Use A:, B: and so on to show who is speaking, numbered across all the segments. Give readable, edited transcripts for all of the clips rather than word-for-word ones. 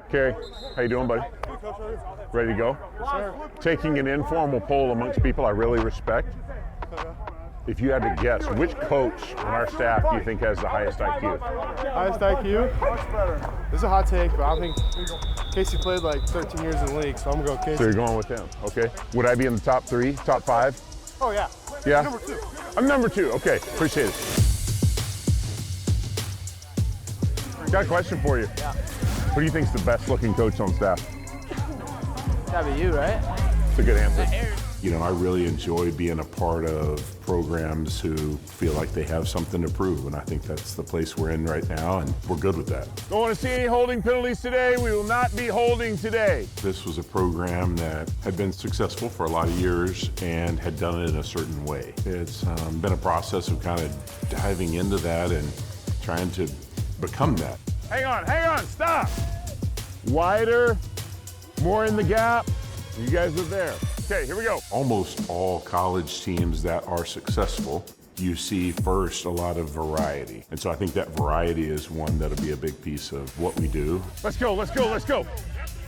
A: Carey, how you doing, buddy? Ready to go?
B: Yes, sir.
A: Taking an informal poll amongst people I really respect. If you had to guess, which coach on our staff do you think has the highest IQ?
B: Highest IQ? Much better. This is a hot take, but I think Casey played like 13 years in the league, so I'm going to go Casey.
A: So you're going with him, okay. Would I be in the top 3, top 5?
B: Oh, yeah.
A: Yeah?
B: Number 2.
A: I'm number 2, okay, appreciate it. Got a question for you.
C: Yeah.
A: Who do you think's the best looking coach on staff?
C: Gotta be you, right?
A: It's a good answer.
D: You know, I really enjoy being a part of programs who feel like they have something to prove, and I think that's the place we're in right now, and we're good with that.
A: Don't want to see any holding penalties today. We will not be holding today.
D: This was a program that had been successful for a lot of years and had done it in a certain way. It's been a process of kind of diving into that and trying to become that.
A: Hang on, stop. Wider, more in the gap. You guys are there. Okay, here we go.
D: Almost all college teams that are successful, you see first a lot of variety. And so I think that variety is one that'll be a big piece of what we do.
A: Let's go.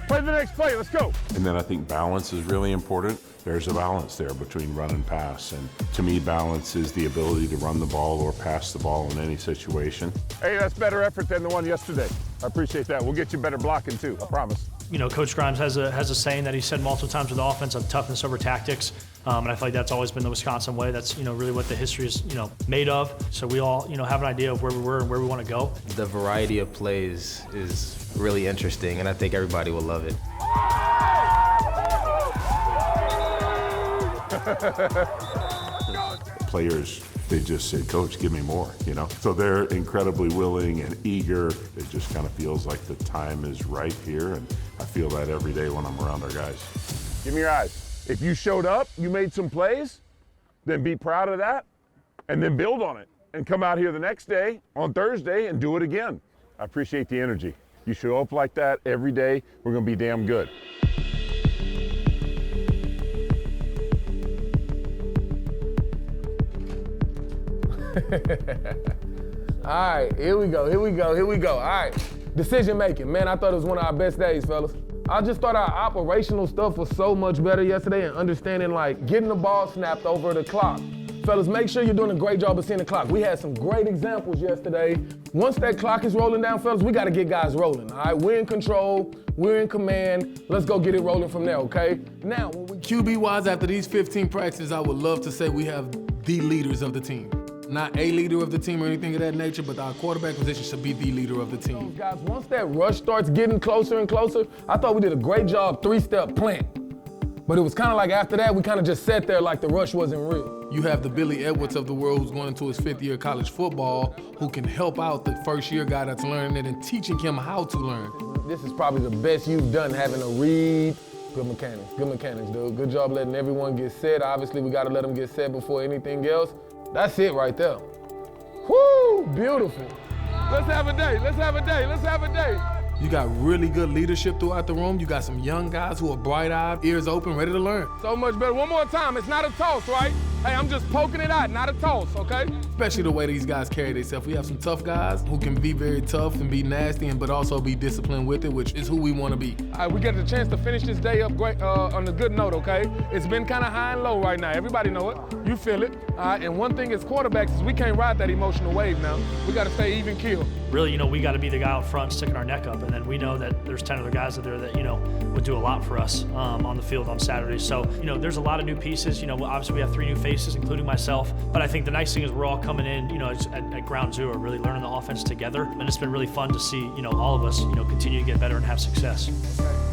A: Play the next play, let's go.
D: And then I think balance is really important. There's a balance there between run and pass. And to me, balance is the ability to run the ball or pass the ball in any situation.
A: Hey, that's better effort than the one yesterday. I appreciate that. We'll get you better blocking too, I promise.
E: You know, Coach Grimes has a saying that he said multiple times with the offense of toughness over tactics. And I feel like that's always been the Wisconsin way. That's, really what the history is, made of. So we all, have an idea of where we were and where we want to go.
C: The variety of plays is really interesting, and I think everybody will love it.
D: Players, they just say, Coach, give me more, So they're incredibly willing and eager. It just kind of feels like the time is right here, and I feel that every day when I'm around our guys.
A: Give me your eyes. If you showed up, you made some plays, then be proud of that, and then build on it. And come out here the next day, on Thursday, and do it again. I appreciate the energy. You show up like that every day, we're gonna be damn good.
F: All right, here we go. All right, decision making. Man, I thought it was one of our best days, fellas. I just thought our operational stuff was so much better yesterday and understanding getting the ball snapped over the clock. Fellas, make sure you're doing a great job of seeing the clock. We had some great examples yesterday. Once that clock is rolling down, fellas, we gotta get guys rolling, all right? We're in control, we're in command. Let's go get it rolling from there, okay? Now,
G: QB-wise, after these 15 practices, I would love to say we have the leaders of the team. Not a leader of the team or anything of that nature, but our quarterback position should be the leader of the team.
F: Guys, once that rush starts getting closer and closer, I thought we did a great job 3-step plant. But it was kind of like after that, we kind of just sat there like the rush wasn't real.
G: You have the Billy Edwards of the world who's going into his 5th year of college football, who can help out the first-year guy that's learning it and teaching him how to learn.
F: This is probably the best you've done having a read. Good mechanics, dude. Good job letting everyone get set. Obviously, we got to let them get set before anything else. That's it right there. Woo, beautiful. Let's have a day.
G: You got really good leadership throughout the room. You got some young guys who are bright-eyed, ears open, ready to learn.
F: So much better. One more time, it's not a toss, right? Hey, I'm just poking it out, not a toss, okay?
G: Especially the way these guys carry themselves. We have some tough guys who can be very tough and be nasty, but also be disciplined with it, which is who we want to be.
F: All right, we get the chance to finish this day up great on a good note, okay? It's been kind of high and low right now. Everybody know it. You feel it. All right, and one thing as quarterbacks is we can't ride that emotional wave now. We got to stay even keel.
E: Really, we got to be the guy out front sticking our neck up, and then we know that there's 10 other guys out there that, would do a lot for us on the field on Saturday. So, there's a lot of new pieces. Obviously we have 3 new faces, including myself. But I think the nice thing is we're all coming in, at ground zero, really learning the offense together. And it's been really fun to see, all of us, continue to get better and have success.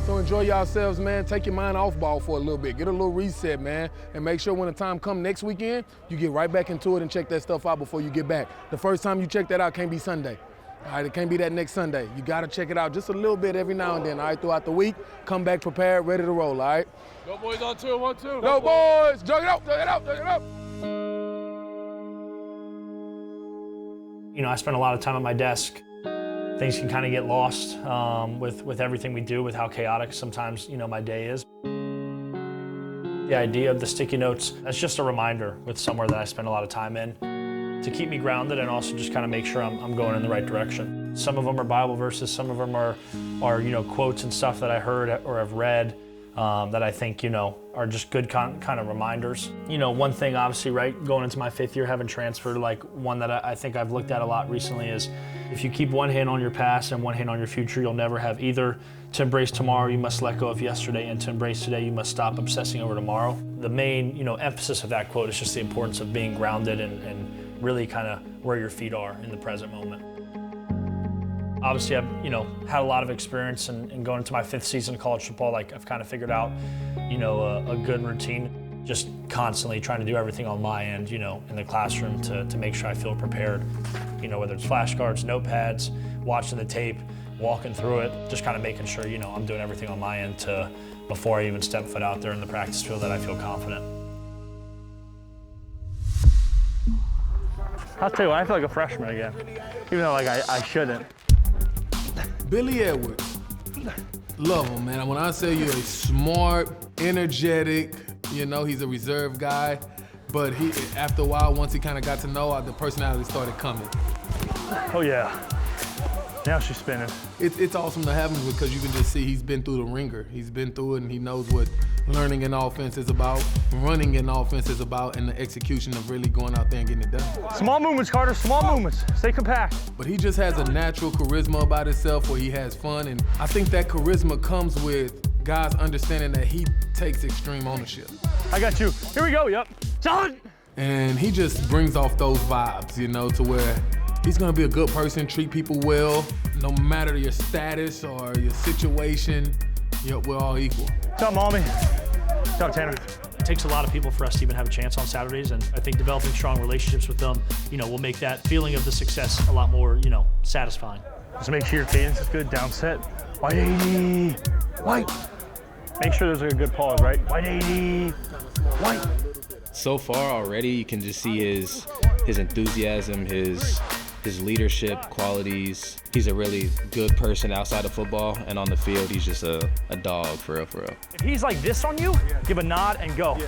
F: So enjoy yourselves, man. Take your mind off ball for a little bit. Get a little reset, man. And make sure when the time comes next weekend, you get right back into it and check that stuff out before you get back. The first time you check that out can't be Sunday. All right, it can't be that next Sunday. You got to check it out just a little bit every now and then, all right, throughout the week. Come back prepared, ready to roll, all right?
B: Go boys on 2, 1, 2.
F: Go boys! Jug it up.
E: I spend a lot of time at my desk. Things can kind of get lost with everything we do, with how chaotic sometimes, my day is. The idea of the sticky notes, that's just a reminder with somewhere that I spend a lot of time in, to keep me grounded and also just kind of make sure I'm going in the right direction. Some of them are Bible verses, some of them are are, you know, quotes and stuff that I heard or have read that I think, you know, are just good kind of reminders. You know, one thing obviously, right, going into my 5th year, having transferred, like one that I think I've looked at a lot recently is if you keep one hand on your past and one hand on your future, you'll never have either. To embrace tomorrow, you must let go of yesterday, and to embrace today, you must stop obsessing over tomorrow. The main, you know, emphasis of that quote is just the importance of being grounded and really kind of where your feet are in the present moment. Obviously, I've, you know, had a lot of experience and going into my 5th season of college football, like I've kind of figured out, you know, a good routine, just constantly trying to do everything on my end, you know, in the classroom to make sure I feel prepared, you know, whether it's flashcards, notepads, watching the tape, walking through it, just kind of making sure, you know, I'm doing everything on my end before I even step foot out there in the practice field that I feel confident.
H: I'll tell you what, I feel like a freshman again, even though like I shouldn't.
G: Billy Edwards, love him, man. When I say you're smart, energetic, you know, he's a reserved guy, but he, after a while, once he kind of got to know, the personality started coming.
H: Oh yeah, now she's spinning.
G: It's awesome to have him because you can just see he's been through the ringer. He's been through it and he knows what learning an offense is about, running an offense is about, and the execution of really going out there and getting it done.
H: Small movements, Carter, small movements. Stay compact.
G: But he just has a natural charisma about himself where he has fun, and I think that charisma comes with guys understanding that he takes extreme ownership.
H: I got you. Here we go, yep. Solid.
G: And he just brings off those vibes, you know, to where he's gonna be a good person, treat people well, no matter your status or your situation, we're all equal.
H: What's up, Mommy? What's up, Tanner?
E: It takes a lot of people for us to even have a chance on Saturdays, and I think developing strong relationships with them, you know, will make that feeling of the success a lot more, you know, satisfying.
H: Just make sure your cadence is good, down set. 180, white. Make sure there's a good pause, right? 180, white.
C: So far already, you can just see his enthusiasm, his leadership qualities. He's a really good person outside of football, and on the field, he's just a dog, for real, for real.
H: If he's like this on you, give a nod and go.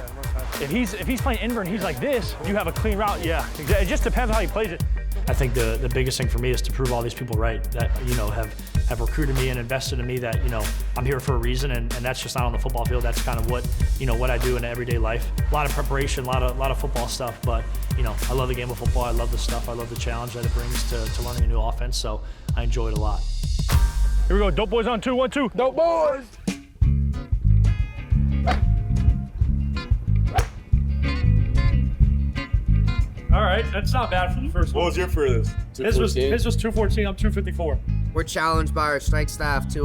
H: If he's playing invert and he's like this, you have a clean route, yeah. It just depends on how he plays it.
E: I think the biggest thing for me is to prove all these people right that, you know, have recruited me and invested in me, that, you know, I'm here for a reason, and that's just not on the football field. That's kind of what, you know, what I do in everyday life. A lot of preparation, a lot of football stuff, but, you know, I love the game of football. I love the stuff. I love the challenge that it brings to learning a new offense, so I enjoy it a lot.
H: Here we go, dope boys on 2, 1, 2.
F: Dope boys!
H: All right, that's not bad for the first one.
A: What was your furthest?
H: His was 214, I'm 254.
I: We're challenged by our strength staff to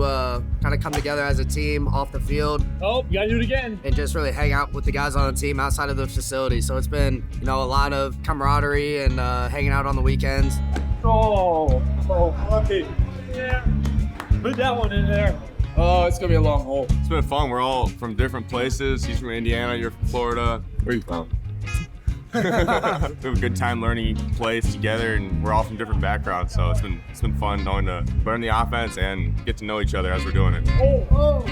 I: kind of come together as a team off the field.
H: Oh, you gotta do it again.
I: And just really hang out with the guys on the team outside of the facility. So it's been, you know, a lot of camaraderie and hanging out on the weekends.
H: Oh, okay. Yeah, put that one in there.
J: Oh, it's gonna be a long hole. It's been fun. We're all from different places. He's from Indiana, you're from Florida. Where are you from? We have a good time learning each place together, and we're all from different backgrounds, so it's been fun knowing to learn the offense and get to know each other as we're doing it.
B: Oh.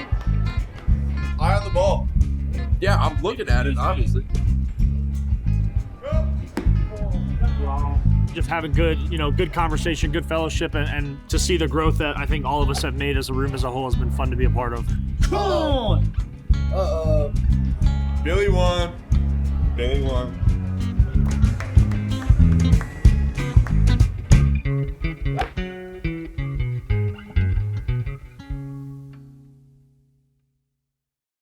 J: Eye on the ball.
B: Yeah, I'm looking at it, obviously.
E: Just having good conversation, good fellowship, and to see the growth that I think all of us have made as a room as a whole has been fun to be a part of.
H: Come on!
J: Billy won. Billy won.